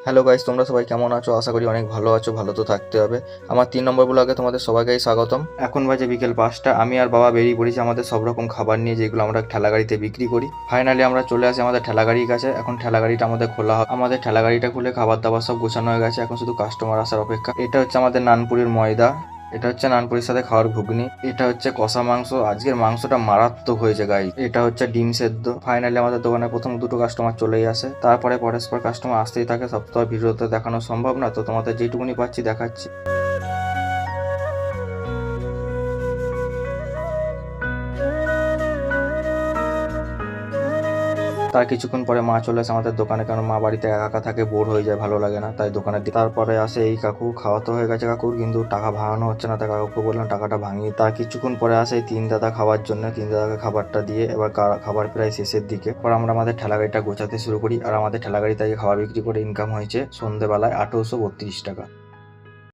Hello guys, তোমরা সবাই কেমন আছো? আশা করি অনেক ভালো আছো। ভালো তো থাকতে হবে। আমার 3 নম্বর ব্লগে তোমাদের সবাইকেই স্বাগতম। এখন বাজে বিকেল 5টা। আমি আর বাবা বেরিয়ে পড়েছি আমাদের সব রকম খাবার নিয়ে, যেগুলো আমরা ঠেলাগাড়িতে বিক্রি করি। ফাইনালি আমরা চলে আসি আমাদের ঠেলাগাড়ির কাছে। এখন ঠেলাগাড়িটা আমাদের খোলা হবে। আমাদের ঠেলাগাড়িটা খুলে খাবার দাবার সব গোছানো হয়ে গেছে। এখন শুধু কাস্টমার আসার অপেক্ষা। এটা হচ্ছে আমাদের নানপুরির ময়দা, এটা হচ্ছে নানপুরির সাথে খাওয়ার ঘুগনি, এটা হচ্ছে কষা মাংস। আজকের মাংসটা মারাত্মক হয়েছে গাই। এটা হচ্ছে ডিম সেদ্ধ। ফাইনালি আমাদের দোকানে প্রথম দুটো কাস্টমার চলেই আসে, তারপরে পরস্পর কাস্টমার আসতেই থাকে। সব তো আর ভিডিওতে দেখানো সম্ভব না, তো তোমাদের যেটুকুনি পাচ্ছি দেখাচ্ছি। তার কিছুক্ষণ পরে মা চলে আসে আমাদের দোকানে, কারণ মা বাড়িতে একা একা থাকে, বোর হয়ে যায়, ভালো লাগে না, তাই দোকানে তারপরে আসে এই কাকু। খাওয়া তো হয়ে গেছে কাকুর, কিন্তু টাকা ভাঙানো হচ্ছে না, তাই কাকুকে বললাম টাকাটা ভাঙিয়ে। তার কিছুক্ষণ পরে আসে এই তিন দাদা খাওয়ার জন্য। তিন দাদাকে খাবারটা দিয়ে এবার খাবার প্রায় শেষের দিকে। পর আমরা আমাদের ঠেলাগাড়িটা গোছাতে শুরু করি। আর আমাদের ঠেলাগাড়ি থেকে খাবার বিক্রি করে ইনকাম হয়েছে সন্ধ্যেবেলায় 1832 টাকা।